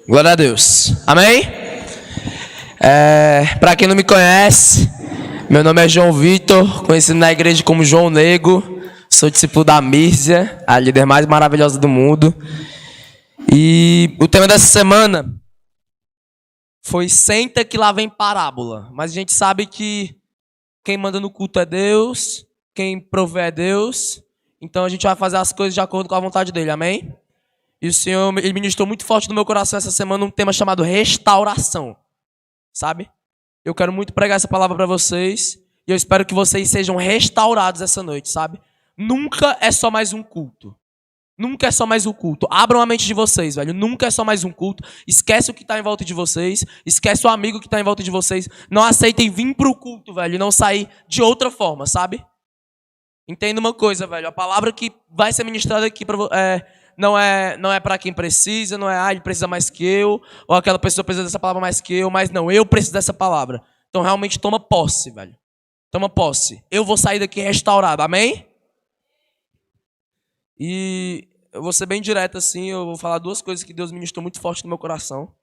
Glória a Deus. Amém? Para quem não me conhece, meu nome é João Vitor, conhecido na igreja como João Nego. Sou discípulo da Mírzia, a líder mais maravilhosa do mundo. E o tema dessa semana foi Senta que lá vem parábola. Mas a gente sabe que quem manda no culto é Deus, quem provê é Deus. Então a gente vai fazer as coisas de acordo com a vontade dele, amém? E o Senhor, ele ministrou muito forte no meu coração essa semana um tema chamado restauração, sabe? Eu quero muito pregar essa palavra para vocês e eu espero que vocês sejam restaurados essa noite, sabe? Nunca é só mais um culto. Nunca é só mais um culto. Abram a mente de vocês, velho. Nunca é só mais um culto. Esquece o que está em volta de vocês. Esquece o amigo que está em volta de vocês. Não aceitem vir pro culto, velho, e não sair de outra forma, sabe? Entenda uma coisa, velho. A palavra que vai ser ministrada aqui não é para quem precisa, não é ele precisa mais que eu, ou aquela pessoa precisa dessa palavra mais que eu, mas não, eu preciso dessa palavra. Então realmente toma posse, velho. Toma posse. Eu vou sair daqui restaurado, amém? E eu vou ser bem direto assim, eu vou falar duas coisas que Deus ministrou muito forte no meu coração.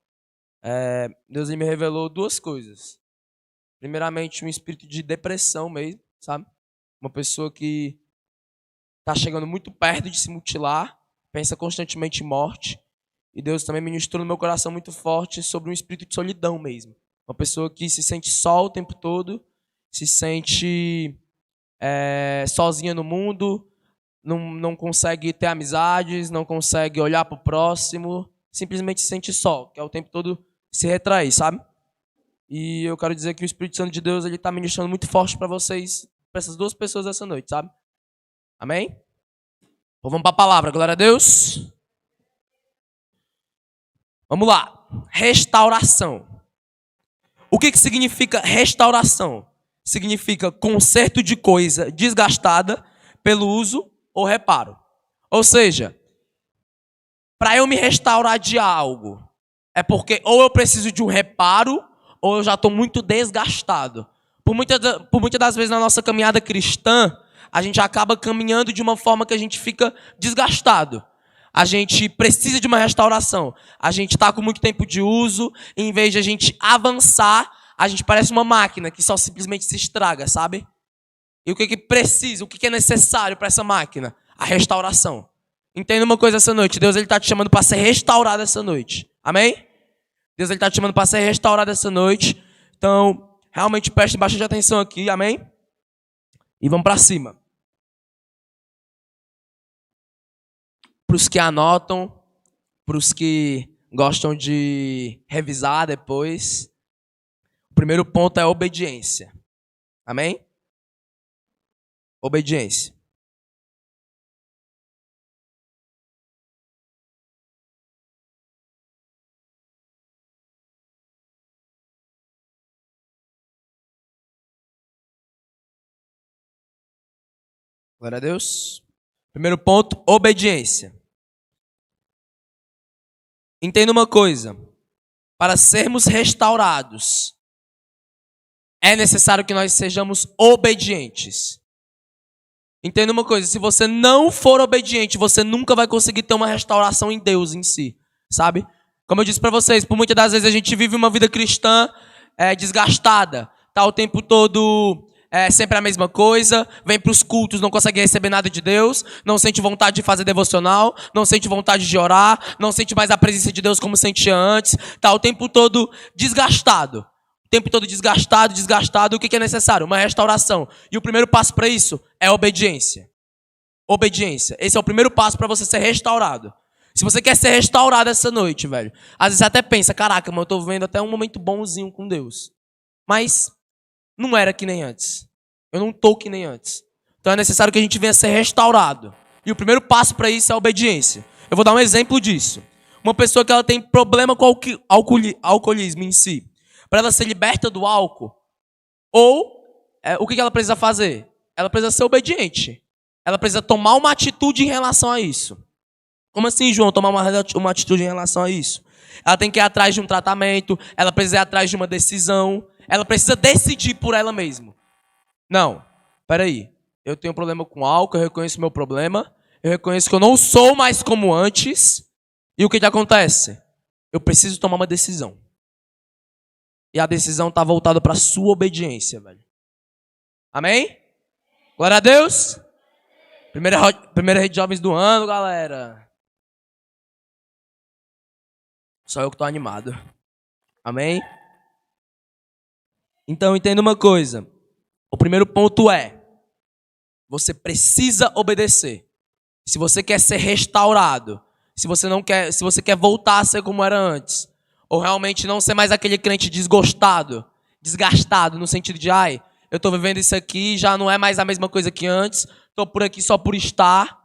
Deus me revelou duas coisas. Primeiramente, um espírito de depressão mesmo, sabe? Uma pessoa que está chegando muito perto de se mutilar, pensa constantemente em morte. E Deus também ministrou no meu coração muito forte sobre um espírito de solidão mesmo. Uma pessoa que se sente só o tempo todo, se sente sozinha no mundo, não consegue ter amizades, não consegue olhar para o próximo, simplesmente se sente só, quer o tempo todo se retrair, sabe? E eu quero dizer que o Espírito Santo de Deus está ministrando muito forte para vocês, para essas duas pessoas essa noite, sabe? Amém? Então vamos para a palavra, glória a Deus. Vamos lá. Restauração. O que significa restauração? Significa conserto de coisa desgastada pelo uso ou reparo. Ou seja, para eu me restaurar de algo, é porque ou eu preciso de um reparo, ou eu já estou muito desgastado. Por muitas das vezes na nossa caminhada cristã, a gente acaba caminhando de uma forma que a gente fica desgastado. A gente precisa de uma restauração. A gente está com muito tempo de uso, e em vez de a gente avançar, a gente parece uma máquina que só simplesmente se estraga, sabe? E o que precisa, o que é necessário para essa máquina? A restauração. Entenda uma coisa essa noite. Deus está te chamando para ser restaurado essa noite. Amém? Deus está te chamando para ser restaurado essa noite. Então, realmente preste bastante atenção aqui. Amém? E vamos para cima. Para os que anotam, para os que gostam de revisar depois, o primeiro ponto é obediência. Amém? Obediência. Glória a Deus. Primeiro ponto, obediência. Entenda uma coisa. Para sermos restaurados, é necessário que nós sejamos obedientes. Entenda uma coisa, se você não for obediente, você nunca vai conseguir ter uma restauração em Deus em si, sabe? Como eu disse para vocês, por muitas das vezes a gente vive uma vida cristã desgastada, tá o tempo todo sempre a mesma coisa, vem para os cultos, não consegue receber nada de Deus, não sente vontade de fazer devocional, não sente vontade de orar, não sente mais a presença de Deus como sentia antes, tá o tempo todo desgastado. O tempo todo desgastado, o que é necessário? Uma restauração. E o primeiro passo para isso é obediência. Obediência. Esse é o primeiro passo para você ser restaurado. Se você quer ser restaurado essa noite, velho, às vezes você até pensa, caraca, mano, eu tô vendo até um momento bonzinho com Deus. Mas não era que nem antes. Eu não tô que nem antes. Então é necessário que a gente venha ser restaurado. E o primeiro passo para isso é a obediência. Eu vou dar um exemplo disso. Uma pessoa que ela tem problema com alcoolismo em si. Para ela ser liberta do álcool, o que ela precisa fazer? Ela precisa ser obediente. Ela precisa tomar uma atitude em relação a isso. Como assim, João, tomar uma atitude em relação a isso? Ela tem que ir atrás de um tratamento, ela precisa ir atrás de uma decisão, ela precisa decidir por ela mesma. Não, peraí, eu tenho problema com álcool, eu reconheço o meu problema, eu reconheço que eu não sou mais como antes, e o que acontece? eu preciso tomar uma decisão. E a decisão está voltada para a sua obediência, velho. Amém? Glória a Deus. Primeira rede de jovens do ano, galera. Só eu que tô animado. Amém? Então entenda uma coisa. O primeiro ponto é: você precisa obedecer. Se você quer ser restaurado, se você quer voltar a ser como era antes, ou realmente não ser mais aquele crente desgastado, no sentido de, eu tô vivendo isso aqui, já não é mais a mesma coisa que antes, tô por aqui só por estar.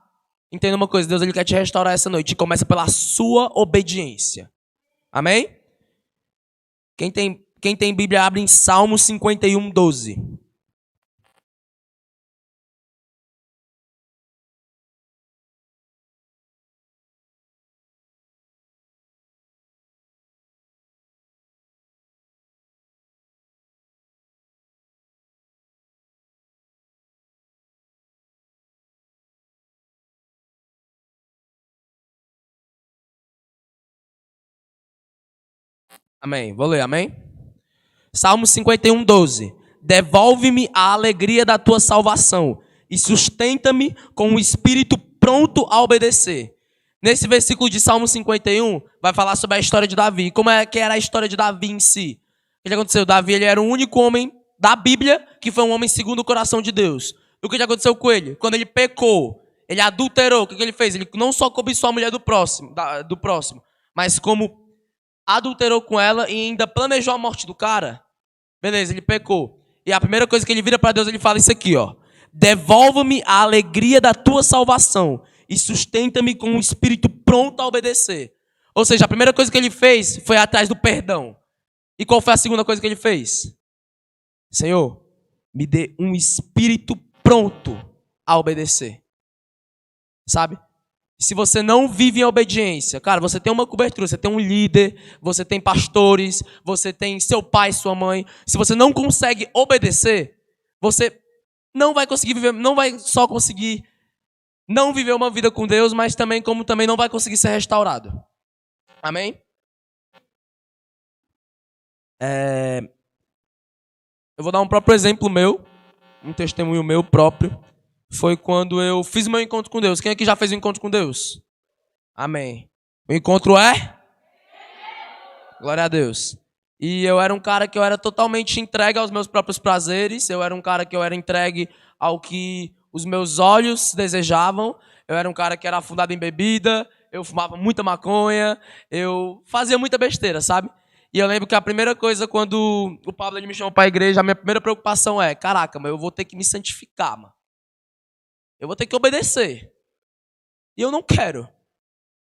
Entenda uma coisa, Deus ele quer te restaurar essa noite, e começa pela sua obediência. Amém? Quem tem Bíblia, abre em Salmo 51, 12. Amém. Vou ler, amém? Salmo 51, 12. Devolve-me a alegria da tua salvação e sustenta-me com um espírito pronto a obedecer. Nesse versículo de Salmo 51, vai falar sobre a história de Davi. Como é que era a história de Davi em si? O que aconteceu? Davi ele era o único homem da Bíblia que foi um homem segundo o coração de Deus. E o que aconteceu com ele? Quando ele pecou, ele adulterou, o que ele fez? Ele não só cobiçou a mulher do próximo, mas como adulterou com ela e ainda planejou a morte do cara. Beleza, ele pecou. E a primeira coisa que ele vira para Deus, ele fala isso aqui, ó. Devolva-me a alegria da tua salvação e sustenta-me com um espírito pronto a obedecer. Ou seja, a primeira coisa que ele fez foi atrás do perdão. E qual foi a segunda coisa que ele fez? Senhor, me dê um espírito pronto a obedecer. Sabe? Se você não vive em obediência, cara, você tem uma cobertura, você tem um líder, você tem pastores, você tem seu pai, sua mãe. Se você não consegue obedecer, você não vai conseguir viver, não vai só conseguir não viver uma vida com Deus, mas também não vai conseguir ser restaurado. Amém? Eu vou dar um próprio exemplo meu, um testemunho meu próprio. Foi quando eu fiz o meu encontro com Deus. Quem aqui já fez um encontro com Deus? Amém. O encontro é? Glória a Deus. E eu era um cara que eu era totalmente entregue aos meus próprios prazeres. Eu era um cara que eu era entregue ao que os meus olhos desejavam. Eu era um cara que era afundado em bebida. Eu fumava muita maconha. Eu fazia muita besteira, sabe? E eu lembro que a primeira coisa, quando o Pablo ele me chamou para a igreja, a minha primeira preocupação é, caraca, mas eu vou ter que me santificar, mano. Eu vou ter que obedecer. E eu não quero.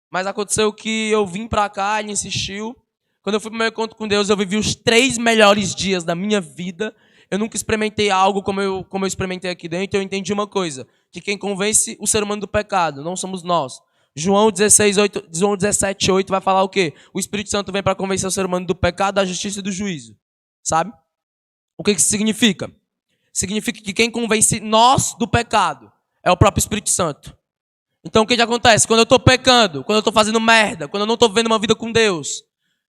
Mas aconteceu que eu vim pra cá, ele insistiu. Quando eu fui pro meu encontro com Deus, eu vivi os 3 melhores dias da minha vida. Eu nunca experimentei algo como eu experimentei aqui dentro. Eu entendi uma coisa, que quem convence o ser humano do pecado não somos nós. João 17, 8 vai falar o quê? O Espírito Santo vem para convencer o ser humano do pecado, da justiça e do juízo. Sabe? O que isso significa? Significa que quem convence nós do pecado é o próprio Espírito Santo. Então o que acontece? Quando eu estou pecando, quando eu estou fazendo merda, quando eu não estou vivendo uma vida com Deus,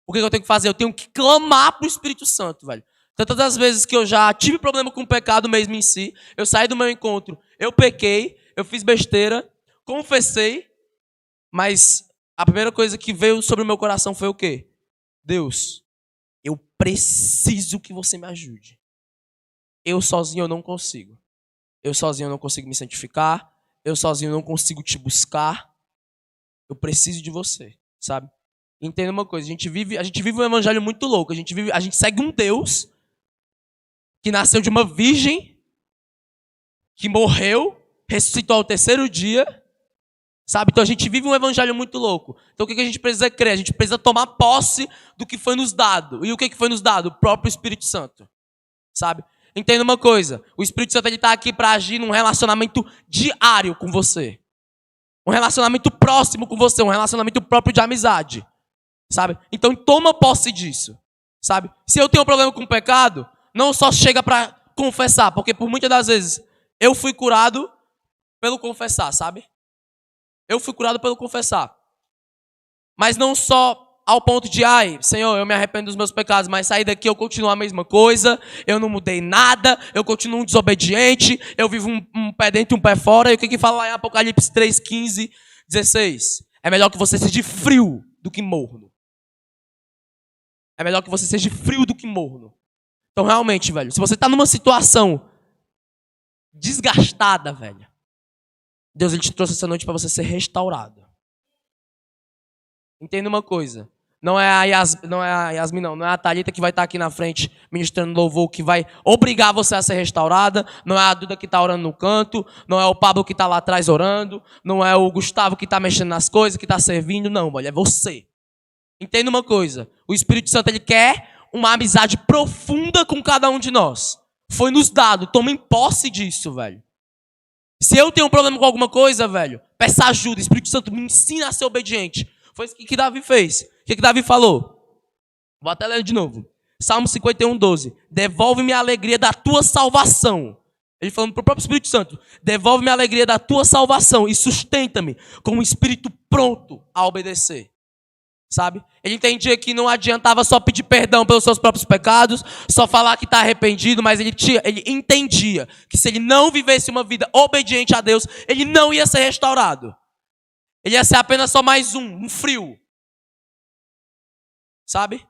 o que eu tenho que fazer? Eu tenho que clamar para o Espírito Santo, velho. Tantas as vezes que eu já tive problema com o pecado mesmo em si, eu saí do meu encontro, eu pequei, eu fiz besteira, confessei, mas a primeira coisa que veio sobre o meu coração foi o quê? Deus, eu preciso que você me ajude. Eu sozinho eu não consigo. Eu sozinho eu não consigo me santificar. Eu sozinho eu não consigo te buscar. Eu preciso de você, sabe? Entenda uma coisa, a gente vive um evangelho muito louco. A gente segue um Deus que nasceu de uma virgem, que morreu, ressuscitou ao 3º dia, sabe? Então a gente vive um evangelho muito louco. Então o que a gente precisa crer? A gente precisa tomar posse do que foi nos dado. E o que foi nos dado? O próprio Espírito Santo, sabe? Entenda uma coisa, o Espírito Santo está aqui para agir num relacionamento diário com você. Um relacionamento próximo com você, um relacionamento próprio de amizade. Sabe? Então toma posse disso. Sabe? Se eu tenho um problema com o pecado, não só chega para confessar, porque por muitas das vezes eu fui curado pelo confessar, sabe? Eu fui curado pelo confessar. Mas não só ao ponto de, ai, Senhor, eu me arrependo dos meus pecados, mas sair daqui eu continuo a mesma coisa, eu não mudei nada, eu continuo um desobediente, eu vivo um pé dentro e um pé fora. E o que fala lá em Apocalipse 3, 15, 16? É melhor que você seja frio do que morno. É melhor que você seja frio do que morno. Então, realmente, velho, se você está numa situação desgastada, velho, Deus ele te trouxe essa noite para você ser restaurado. Entenda uma coisa. Não é a Yasmin, não é a Thalita que vai estar aqui na frente ministrando louvor que vai obrigar você a ser restaurada. Não é a Duda que está orando no canto. Não é o Pablo que está lá atrás orando. Não é o Gustavo que está mexendo nas coisas, que está servindo. Não, velho, é você. Entenda uma coisa. O Espírito Santo ele quer uma amizade profunda com cada um de nós. Foi nos dado. Tomem posse disso, velho. Se eu tenho um problema com alguma coisa, velho, peça ajuda. O Espírito Santo me ensina a ser obediente. Foi isso que Davi fez. O que Davi falou? Vou até ler de novo. Salmo 51, 12. Devolve-me a alegria da tua salvação. Ele falando para o próprio Espírito Santo. Devolve-me a alegria da tua salvação e sustenta-me com um espírito pronto a obedecer. Sabe? Ele entendia que não adiantava só pedir perdão pelos seus próprios pecados, só falar que está arrependido, mas ele entendia que se ele não vivesse uma vida obediente a Deus, ele não ia ser restaurado. Ele ia ser apenas só mais um frio. Sabe?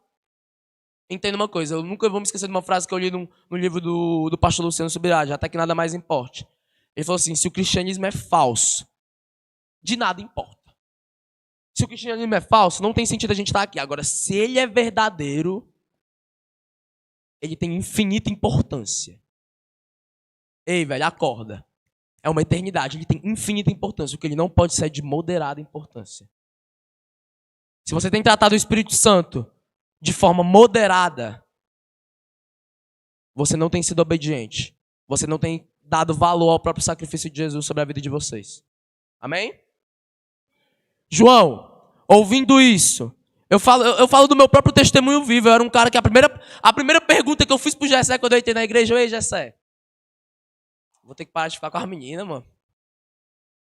Entenda uma coisa, eu nunca vou me esquecer de uma frase que eu li no livro do pastor Luciano Subirá, até que nada mais importe. Ele falou assim, se o cristianismo é falso, de nada importa. Se o cristianismo é falso, não tem sentido a gente estar aqui. Agora, se ele é verdadeiro, ele tem infinita importância. Ei, velho, acorda. É uma eternidade, ele tem infinita importância. O que ele não pode ser é de moderada importância. Se você tem tratado o Espírito Santo de forma moderada, você não tem sido obediente. Você não tem dado valor ao próprio sacrifício de Jesus sobre a vida de vocês. Amém? João, ouvindo isso, eu falo do meu próprio testemunho vivo. Eu era um cara que a primeira pergunta que eu fiz pro Gessé quando eu entrei na igreja, ei, Gessé, vou ter que parar de ficar com as meninas, mano.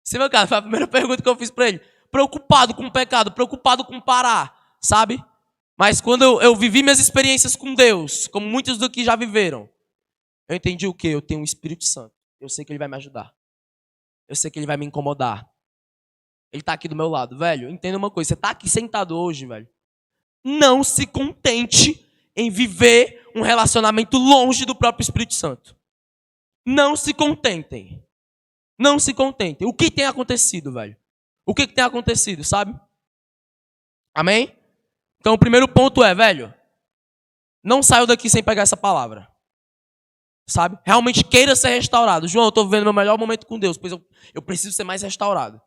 Sim, meu cara, foi a primeira pergunta que eu fiz pra ele. Preocupado com o pecado, preocupado com parar, sabe? Mas quando eu vivi minhas experiências com Deus, como muitos daqui já viveram, eu entendi o quê? Eu tenho um Espírito Santo. Eu sei que ele vai me ajudar. Eu sei que ele vai me incomodar. Ele tá aqui do meu lado, velho. Entenda uma coisa, você tá aqui sentado hoje, velho. Não se contente em viver um relacionamento longe do próprio Espírito Santo. Não se contentem. Não se contentem. O que tem acontecido, velho? O que tem acontecido, sabe? Amém? Então o primeiro ponto é, velho, não saiam daqui sem pegar essa palavra. Sabe? Realmente queira ser restaurado. João, eu estou vivendo meu melhor momento com Deus, pois eu preciso ser mais restaurado.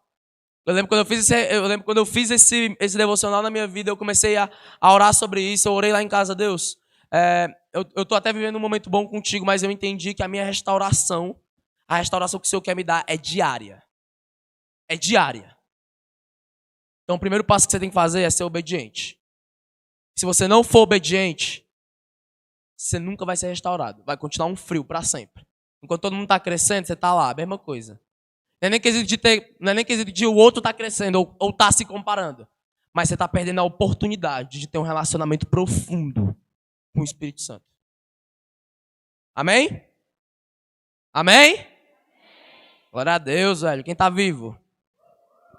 Eu lembro quando eu fiz esse devocional na minha vida, eu comecei a orar sobre isso, eu orei lá em casa, Deus, eu estou até vivendo um momento bom contigo, mas eu entendi que a minha restauração, a restauração que o Senhor quer me dar é diária. É diária. Então o primeiro passo que você tem que fazer é ser obediente. Se você não for obediente, você nunca vai ser restaurado. Vai continuar um frio para sempre. Enquanto todo mundo está crescendo, você está lá, a mesma coisa. Não é nem quesito de o outro estar crescendo ou estar se comparando. Mas você está perdendo a oportunidade de ter um relacionamento profundo com o Espírito Santo. Amém? Amém? Glória a Deus, velho. Quem está vivo?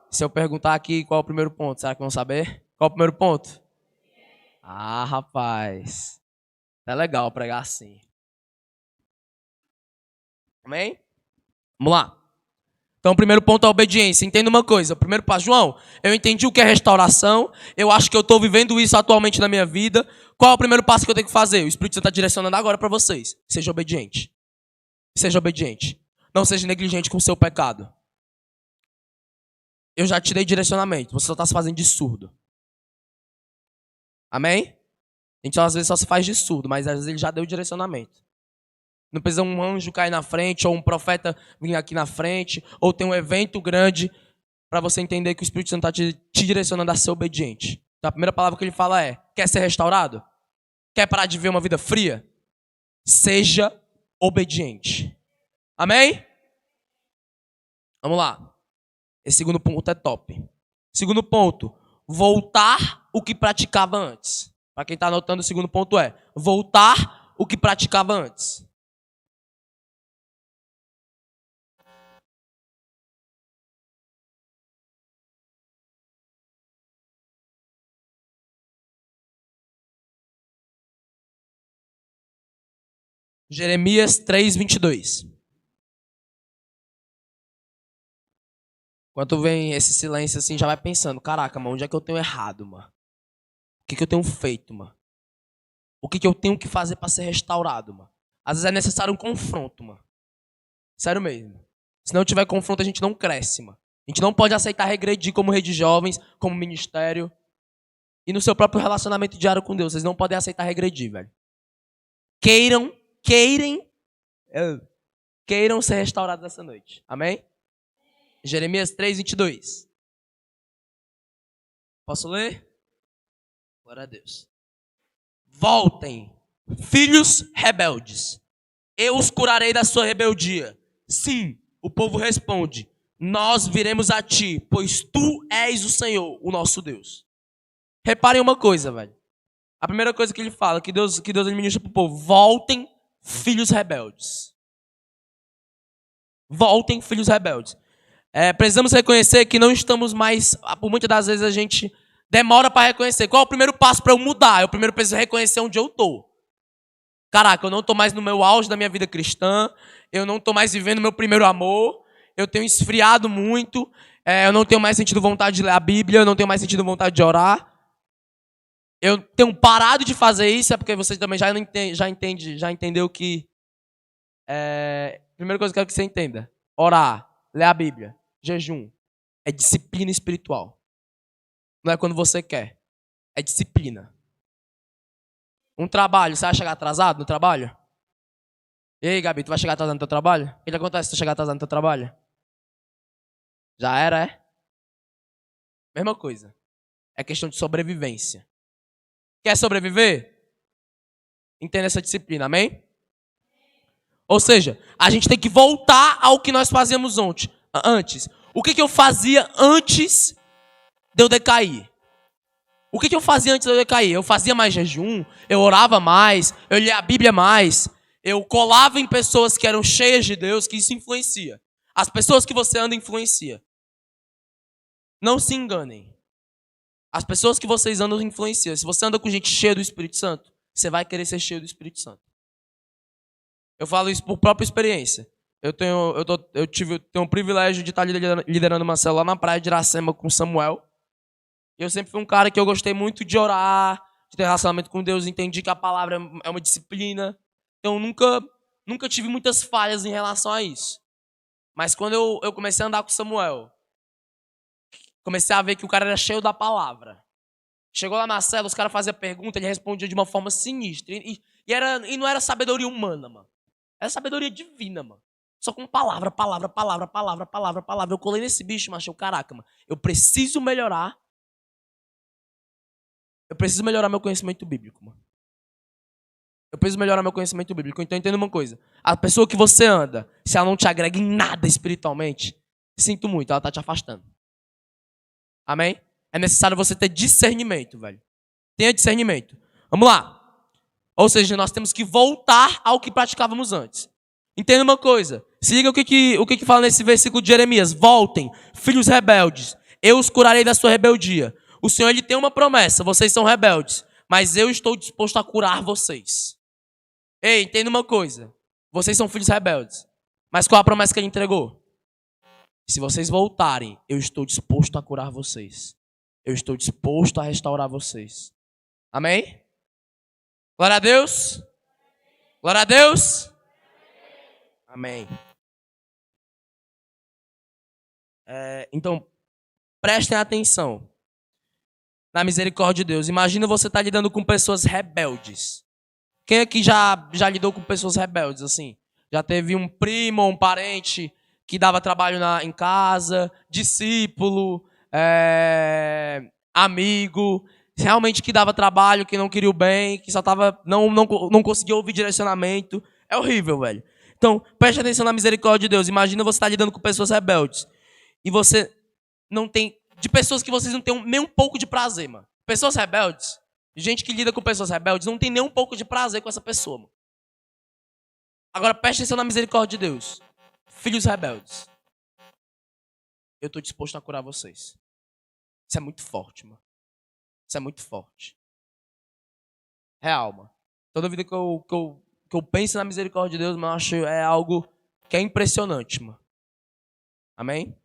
Se eu perguntar aqui qual é o primeiro ponto, será que vão saber? Qual é o primeiro ponto? Ah, rapaz. É legal pregar assim. Amém? Vamos lá. Então, o primeiro ponto é a obediência. Entenda uma coisa. O primeiro passo, João, eu entendi o que é restauração. Eu acho que eu estou vivendo isso atualmente na minha vida. Qual é o primeiro passo que eu tenho que fazer? O Espírito Santo está direcionando agora para vocês. Seja obediente. Seja obediente. Não seja negligente com o seu pecado. Eu já te dei direcionamento. Você só está se fazendo de surdo. Amém? A gente às vezes só se faz de surdo, mas às vezes ele já deu o direcionamento. Não precisa um anjo cair na frente, ou um profeta vir aqui na frente, ou ter um evento grande para você entender que o Espírito Santo está te direcionando a ser obediente. Então a primeira palavra que ele fala é, quer ser restaurado? Quer parar de viver uma vida fria? Seja obediente. Amém? Vamos lá. Esse segundo ponto é top. Segundo ponto, voltar o que praticava antes. Para quem está anotando, o segundo ponto é voltar o que praticava antes. Jeremias 3:22. Quando vem esse silêncio assim, já vai pensando, caraca, mano, onde é que eu tenho errado, mano? O que eu tenho feito, mano? O que eu tenho que fazer para ser restaurado, mano? Às vezes é necessário um confronto, mano. Sério mesmo. Se não tiver confronto, a gente não cresce, mano. A gente não pode aceitar regredir como rede de jovens, como ministério. E no seu próprio relacionamento diário com Deus, vocês não podem aceitar regredir, velho. Queiram ser restaurados essa noite. Amém? Jeremias 3:22. Posso ler? Glória a Deus. Voltem, filhos rebeldes. Eu os curarei da sua rebeldia. Sim, o povo responde. Nós viremos a ti, pois tu és o Senhor, o nosso Deus. Reparem uma coisa, velho. A primeira coisa que ele fala, que Deus administra para o povo. Voltem, filhos rebeldes. Voltem, filhos rebeldes. Precisamos reconhecer que não estamos mais... Por muitas das vezes a gente demora para reconhecer. Qual é o primeiro passo para eu mudar? Eu primeiro preciso reconhecer onde eu estou. Caraca, eu não estou mais no meu auge da minha vida cristã. Eu não estou mais vivendo meu primeiro amor. Eu tenho esfriado muito. Eu não tenho mais sentido vontade de ler a Bíblia. Eu não tenho mais sentido vontade de orar. Eu tenho parado de fazer isso. É porque você também já entendeu que... Primeira coisa que eu quero que você entenda. Orar, ler a Bíblia, jejum. É disciplina espiritual. Não é quando você quer. É disciplina. Um trabalho, você vai chegar atrasado no trabalho? E aí, Gabi, tu vai chegar atrasado no teu trabalho? O que acontece se tu chegar atrasado no teu trabalho? Já era, é? Mesma coisa. É questão de sobrevivência. Quer sobreviver? Entenda essa disciplina, amém? Ou seja, a gente tem que voltar ao que nós fazíamos antes. O que eu fazia antes de eu decair? O que eu fazia antes de eu decair? Eu fazia mais jejum, eu orava mais, eu lia a Bíblia mais, eu colava em pessoas que eram cheias de Deus, que isso influencia. As pessoas que você anda influencia. Não se enganem. As pessoas que vocês andam influenciam. Se você anda com gente cheia do Espírito Santo, você vai querer ser cheio do Espírito Santo. Eu falo isso por própria experiência. Eu tenho o privilégio de estar liderando uma célula lá na praia de Iracema com Samuel. Eu sempre fui um cara que eu gostei muito de orar, de ter relacionamento com Deus, entendi que a palavra é uma disciplina. Então nunca tive muitas falhas em relação a isso. Mas quando eu comecei a andar com Samuel, comecei a ver que o cara era cheio da palavra. Chegou lá na célula, os caras faziam pergunta, ele respondia de uma forma sinistra. E não era sabedoria humana, mano. Era sabedoria divina, mano. Só com palavra. Eu colei nesse bicho, mas achei, caraca, mano. Eu preciso melhorar meu conhecimento bíblico, mano. Então entenda uma coisa. A pessoa que você anda, se ela não te agrega em nada espiritualmente, sinto muito, ela tá te afastando. Amém? É necessário você ter discernimento, velho. Tenha discernimento. Vamos lá. Ou seja, nós temos que voltar ao que praticávamos antes. Entenda uma coisa. Se liga o que fala nesse versículo de Jeremias. Voltem, filhos rebeldes. Eu os curarei da sua rebeldia. O Senhor, ele tem uma promessa. Vocês são rebeldes. Mas eu estou disposto a curar vocês. Ei, entenda uma coisa. Vocês são filhos rebeldes. Mas qual a promessa que ele entregou? Se vocês voltarem, eu estou disposto a curar vocês. Eu estou disposto a restaurar vocês. Amém? Glória a Deus. Glória a Deus. Amém. Então, prestem atenção. Na misericórdia de Deus. Imagina você estar lidando com pessoas rebeldes. Quem aqui já lidou com pessoas rebeldes, assim? Já teve um primo ou um parente que dava trabalho em casa, discípulo, amigo, realmente que dava trabalho, que não queria o bem, que só não conseguia ouvir direcionamento. É horrível, velho. Então, preste atenção na misericórdia de Deus. Imagina você estar lidando com pessoas rebeldes. E você não tem... De pessoas que vocês não têm nem um pouco de prazer, mano. Pessoas rebeldes, gente que lida com pessoas rebeldes, não tem nem um pouco de prazer com essa pessoa, mano. Agora preste atenção na misericórdia de Deus. Filhos rebeldes, eu estou disposto a curar vocês. Isso é muito forte, mano. Isso é muito forte. Real, mano. Toda vida que eu penso na misericórdia de Deus, mano, eu acho é algo que é impressionante, mano. Amém?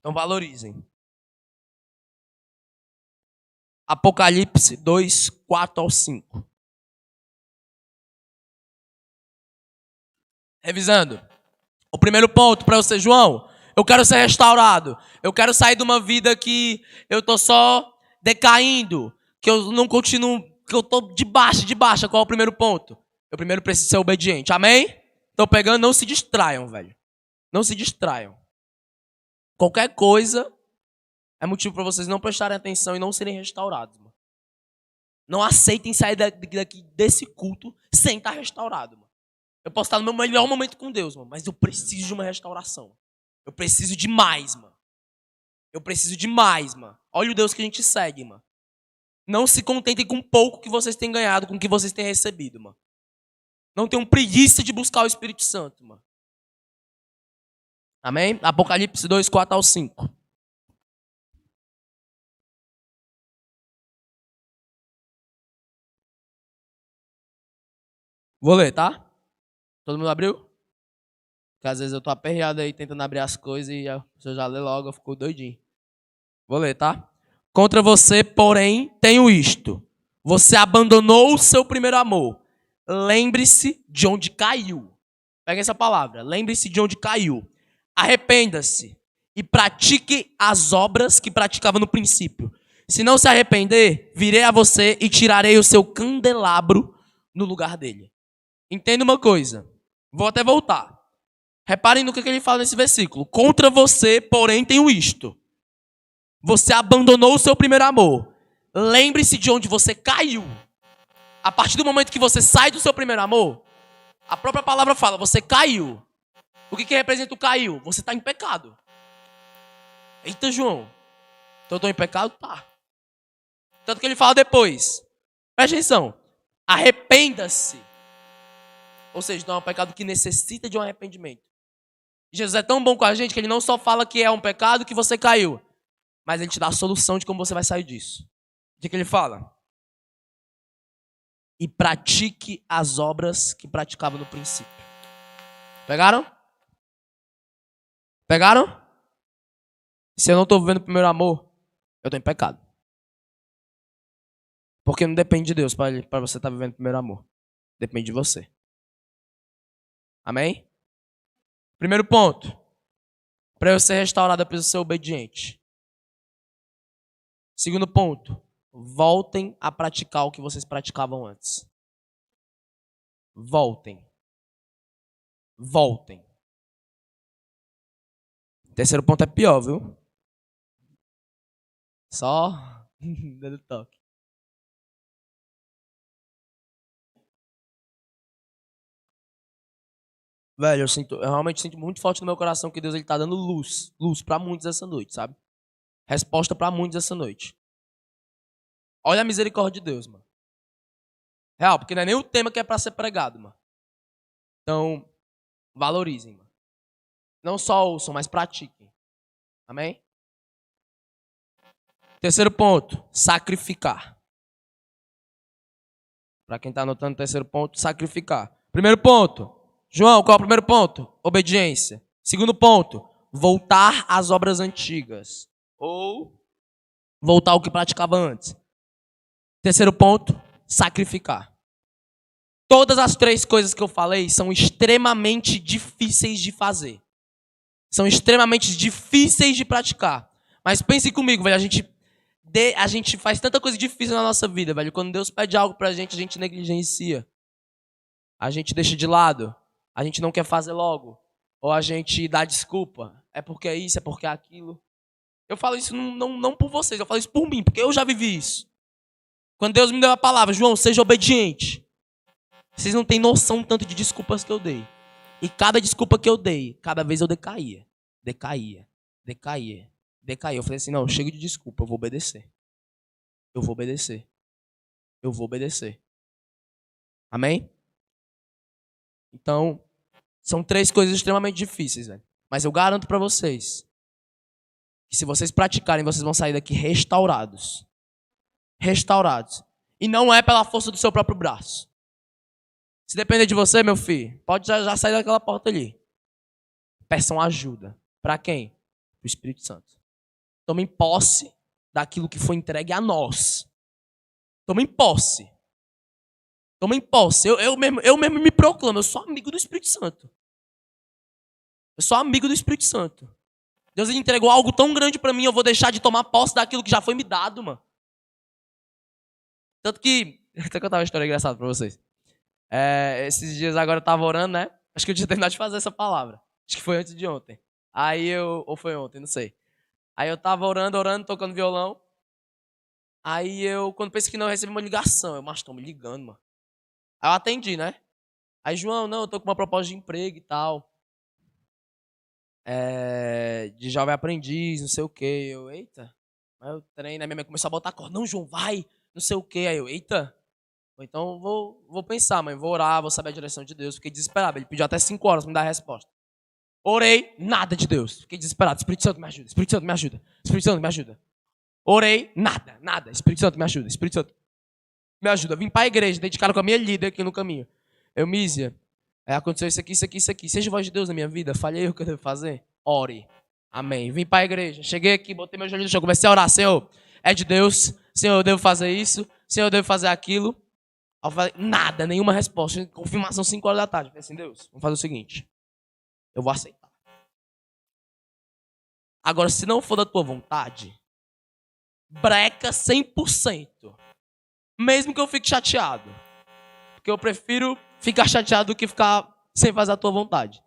Então valorizem. Apocalipse 2, 4 ao 5. Revisando. O primeiro ponto para você, João, eu quero ser restaurado. Eu quero sair de uma vida que eu tô só decaindo, que eu não continuo, que eu tô de baixa. Qual é o primeiro ponto? Eu primeiro preciso ser obediente. Amém? Tô pegando, não se distraiam, velho. Não se distraiam. Qualquer coisa é motivo para vocês não prestarem atenção e não serem restaurados, mano. Não aceitem sair daqui desse culto sem estar restaurado, mano. Eu posso estar no meu melhor momento com Deus, mano, mas eu preciso de uma restauração. Eu preciso de mais, mano. Eu preciso de mais, mano. Olha o Deus que a gente segue, mano. Não se contentem com pouco que vocês têm ganhado, com o que vocês têm recebido, mano. Não tenham preguiça de buscar o Espírito Santo, mano. Amém? Apocalipse 2, 4 ao 5. Vou ler, tá? Todo mundo abriu? Porque às vezes eu tô aperreado aí tentando abrir as coisas e você já lê logo, eu fico doidinho. Vou ler, tá? Contra você, porém, tenho isto. Você abandonou o seu primeiro amor. Lembre-se de onde caiu. Pega essa palavra. Lembre-se de onde caiu. Arrependa-se e pratique as obras que praticava no princípio. Se não se arrepender, virei a você e tirarei o seu candelabro no lugar dele. Entenda uma coisa. Vou até voltar. Reparem no que ele fala nesse versículo. Contra você, porém, tenho isto. Você abandonou o seu primeiro amor. Lembre-se de onde você caiu. A partir do momento que você sai do seu primeiro amor, a própria palavra fala, você caiu. O que representa o caiu? Você está em pecado. Eita, João. Então eu estou em pecado? Tá. Tanto que ele fala depois. Presta atenção. Arrependa-se. Ou seja, não é um pecado que necessita de um arrependimento. Jesus é tão bom com a gente que ele não só fala que é um pecado que você caiu, mas ele te dá a solução de como você vai sair disso. O que ele fala? E pratique as obras que praticava no princípio. Pegaram? Pegaram? Se eu não estou vivendo o primeiro amor, eu estou em pecado. Porque não depende de Deus para você estar vivendo o primeiro amor. Depende de você. Amém? Primeiro ponto. Para eu ser restaurado, eu preciso ser obediente. Segundo ponto. Voltem a praticar o que vocês praticavam antes. Voltem. Voltem. Terceiro ponto é pior, viu? Só dando toque. Velho, eu realmente sinto muito forte no meu coração que Deus ele tá dando luz para muitos essa noite, sabe? Resposta para muitos essa noite. Olha a misericórdia de Deus, mano. Real, porque não é nem o tema que é para ser pregado, mano. Então, valorizem, mano. Não só ouçam, mas pratiquem. Amém? Terceiro ponto, sacrificar. Para quem tá anotando o terceiro ponto, sacrificar. Primeiro ponto, João, qual é o primeiro ponto? Obediência. Segundo ponto, voltar às obras antigas. Ou voltar ao que praticava antes. Terceiro ponto, sacrificar. Todas as três coisas que eu falei são extremamente difíceis de fazer. São extremamente difíceis de praticar. Mas pense comigo, velho, a gente faz tanta coisa difícil na nossa vida, velho. Quando Deus pede algo pra gente, a gente negligencia. A gente deixa de lado. A gente não quer fazer logo. Ou a gente dá desculpa. É porque é isso, é porque é aquilo. Eu falo isso não por vocês, eu falo isso por mim, porque eu já vivi isso. Quando Deus me deu a palavra, João, seja obediente. Vocês não têm noção tanto de desculpas que eu dei. E cada desculpa que eu dei, cada vez eu decaía. Eu falei assim, não, chega de desculpa, eu vou obedecer. eu vou obedecer. Eu vou obedecer. Amém? Então, são 3 coisas extremamente difíceis, velho. Mas eu garanto pra vocês que se vocês praticarem, vocês vão sair daqui restaurados. Restaurados. E não é pela força do seu próprio braço. Se depender de você, meu filho, pode já sair daquela porta ali. Peçam ajuda. Pra quem? Pro Espírito Santo. Tomem posse daquilo que foi entregue a nós. Tomem posse. Tomem posse. Eu mesmo me proclamo. Eu sou amigo do Espírito Santo. Eu sou amigo do Espírito Santo. Deus entregou algo tão grande pra mim, eu vou deixar de tomar posse daquilo que já foi me dado, mano. Tanto que... Até contar uma história engraçada pra vocês. Esses dias agora eu tava orando, né? Acho que eu tinha terminado de fazer essa palavra. Acho que foi antes de ontem. Ou foi ontem, não sei. Aí eu tava orando, tocando violão. Aí quando pensei que não, eu recebi uma ligação. Mas estão me ligando, mano. Aí eu atendi, né? Aí, João, não, eu tô com uma proposta de emprego e tal. De jovem aprendiz, não sei o quê. Eu, eita. Aí eu treino, aí minha mãe começou a botar corda. Não, João, vai, não sei o quê. Aí eu, eita. Então vou pensar, mãe, vou orar, vou saber a direção de Deus. Fiquei desesperado. Ele pediu até 5 horas pra me dar a resposta. Orei, nada de Deus. Fiquei desesperado. Espírito Santo me ajuda, Espírito Santo me ajuda, Espírito Santo me ajuda. Orei, nada. Espírito Santo me ajuda, Espírito Santo me ajuda. Vim pra igreja, dei de cara com a minha líder aqui no caminho. Mísia, aconteceu isso aqui. Seja a voz de Deus na minha vida, falhei o que eu devo fazer? Ore. Amém. Vim pra igreja, cheguei aqui, botei meu joelho no chão, comecei a orar. Senhor, é de Deus. Senhor, eu devo fazer isso. Senhor, eu devo fazer aquilo. Eu falei, nada, nenhuma resposta. Confirmação 5 horas da tarde. Eu falei assim, Deus, vamos fazer o seguinte. Eu vou aceitar. Agora, se não for da tua vontade, breca 100%. Mesmo que eu fique chateado. Porque eu prefiro ficar chateado do que ficar sem fazer a tua vontade.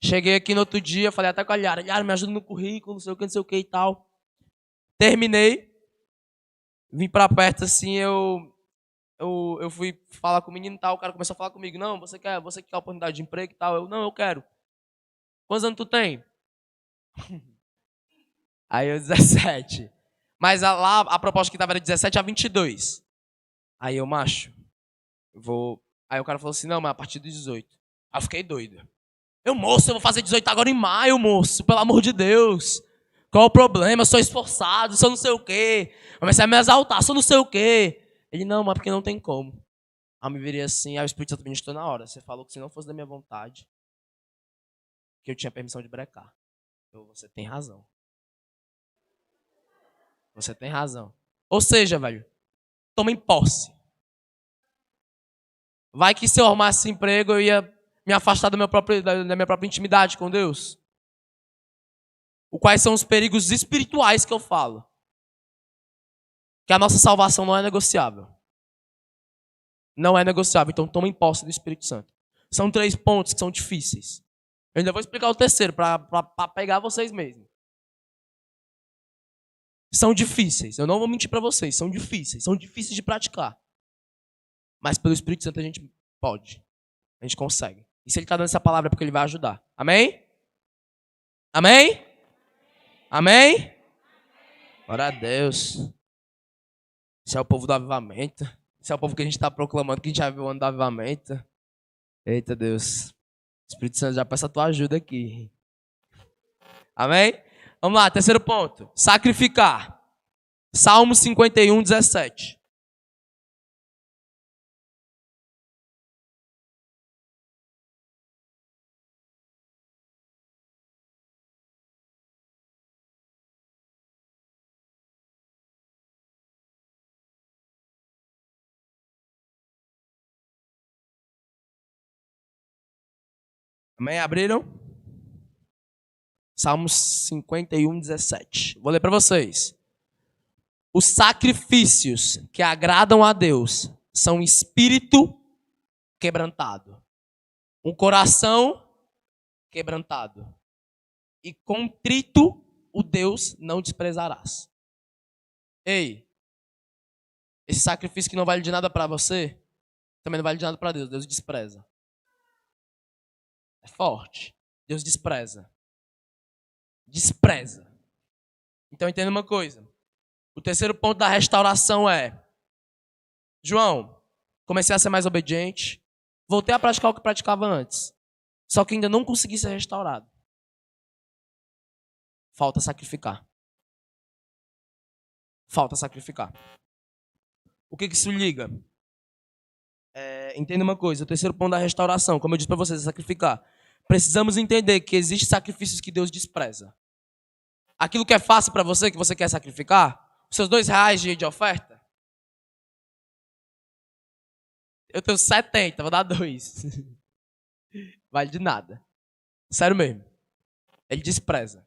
Cheguei aqui no outro dia, falei até com a Liara. Liara, me ajuda no currículo, não sei o que e tal. Terminei. Vim pra perto assim, eu fui falar com o menino e tal. O cara começou a falar comigo. Não, você quer a oportunidade de emprego e tal? Não, eu quero. Quantos anos tu tem? Aí eu, 17. Mas lá, a proposta que tava era de 17 a 22. Aí eu, macho, vou... Aí o cara falou assim, não, mas a partir dos 18. Aí eu fiquei doido. Moço, eu vou fazer 18 agora em maio, moço. Pelo amor de Deus. Qual o problema? Eu sou esforçado, sou não sei o quê. Comecei a me exaltar, sou não sei o quê. Ele, não, mas porque não tem como. Aí eu me virei assim, aí o Espírito Santo me ministrou na hora. Você falou que se não fosse da minha vontade, que eu tinha permissão de brecar. Então, você tem razão. Você tem razão. Ou seja, velho, tomem posse. Vai que se eu arrumasse emprego, eu ia me afastar da minha própria intimidade com Deus. Quais são os perigos espirituais que eu falo? Que a nossa salvação não é negociável. Não é negociável. Então tomem posse do Espírito Santo. São 3 pontos que são difíceis. Eu ainda vou explicar o terceiro para pegar vocês mesmos. São difíceis. Eu não vou mentir para vocês. São difíceis. São difíceis de praticar. Mas pelo Espírito Santo a gente pode. A gente consegue. E se ele está dando essa palavra é porque ele vai ajudar. Amém? Amém? Amém? Glória a Deus. Esse é o povo do avivamento. Esse é o povo que a gente está proclamando, que a gente já viu o ano do avivamento. Eita Deus. Espírito Santo, já peça a tua ajuda aqui. Amém? Vamos lá, terceiro ponto. Sacrificar. Salmo 51, 17. Amém? Abriram? Salmos 51, 17. Vou ler para vocês. Os sacrifícios que agradam a Deus são espírito quebrantado, um coração quebrantado e contrito o Deus não desprezarás. Ei, esse sacrifício que não vale de nada para você, também não vale de nada para Deus. Deus despreza. É forte. Deus despreza. Despreza. Então entenda uma coisa. O terceiro ponto da restauração é: João, comecei a ser mais obediente, voltei a praticar o que praticava antes, só que ainda não consegui ser restaurado. Falta sacrificar. Falta sacrificar. O que isso liga? Entenda uma coisa, o terceiro ponto da restauração, como eu disse para vocês, é sacrificar. Precisamos entender que existem sacrifícios que Deus despreza. Aquilo que é fácil para você, que você quer sacrificar, os seus R$2 de oferta, eu tenho 70, vou dar 2. Vale de nada. Sério mesmo. Ele despreza.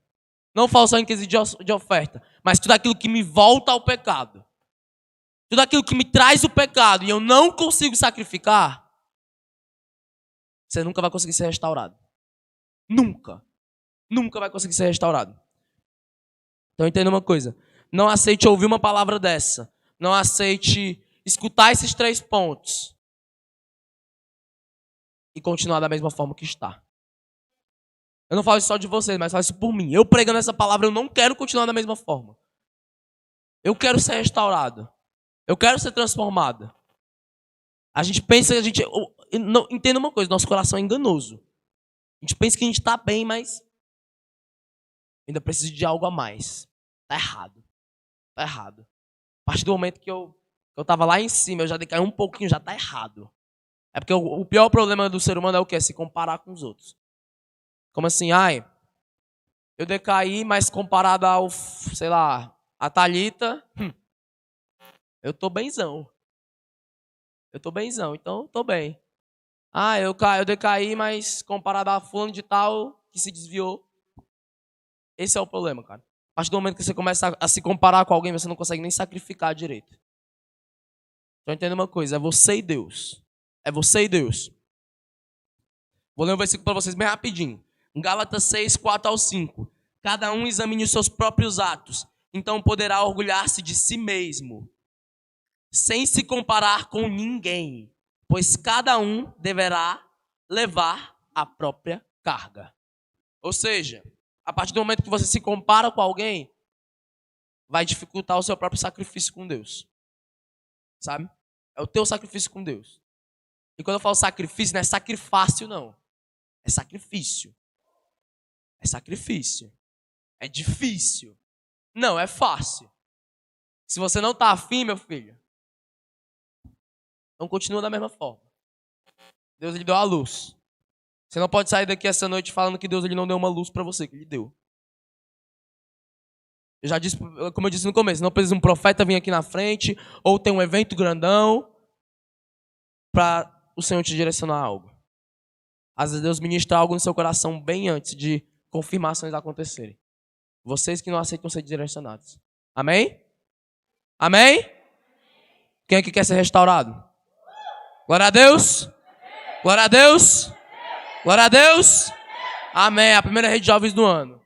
Não falo só em quesito de oferta, mas tudo aquilo que me volta ao pecado. Tudo aquilo que me traz o pecado e eu não consigo sacrificar, você nunca vai conseguir ser restaurado. Nunca. Nunca vai conseguir ser restaurado. Então entenda uma coisa. Não aceite ouvir uma palavra dessa. Não aceite escutar esses 3 pontos e continuar da mesma forma que está. Eu não falo isso só de vocês, mas falo isso por mim. Eu pregando essa palavra, eu não quero continuar da mesma forma. Eu quero ser restaurado. Eu quero ser transformado. A gente pensa que a gente... Não, entenda uma coisa, nosso coração é enganoso. A gente pensa que a gente está bem, mas ainda precisa de algo a mais. Tá errado. Tá errado. A partir do momento que eu estava lá em cima, eu já decaí um pouquinho, já tá errado. É porque o pior problema do ser humano é o quê? Se comparar com os outros. Como assim? Eu decaí, mas comparado ao, sei lá, a Thalita, eu tô benzão. Eu tô benzão, então eu tô bem. Eu decaí, mas comparado a fulano de tal que se desviou. Esse é o problema, cara. A partir do momento que você começa a se comparar com alguém, você não consegue nem sacrificar direito. Então entenda uma coisa, é você e Deus. É você e Deus. Vou ler um versículo para vocês bem rapidinho. Gálatas 6, 4 ao 5. Cada um examine os seus próprios atos, então poderá orgulhar-se de si mesmo, sem se comparar com ninguém, pois cada um deverá levar a própria carga. Ou seja, a partir do momento que você se compara com alguém, vai dificultar o seu próprio sacrifício com Deus. Sabe? É o teu sacrifício com Deus. E quando eu falo sacrifício, não é sacrifício, não. É sacrifício. É sacrifício. É difícil. Não, é fácil. Se você não está afim, meu filho, então continua da mesma forma. Deus lhe deu a luz. Você não pode sair daqui essa noite falando que Deus ele não deu uma luz para você, que ele deu. Eu já disse, como eu disse no começo, não precisa um profeta vir aqui na frente ou ter um evento grandão para o Senhor te direcionar a algo. Às vezes Deus ministra algo no seu coração bem antes de confirmações acontecerem. Vocês que não aceitam ser direcionados. Amém? Amém? Quem aqui quer ser restaurado? Glória a Deus. Glória a Deus. Glória a Deus. Amém. A primeira rede de jovens do ano.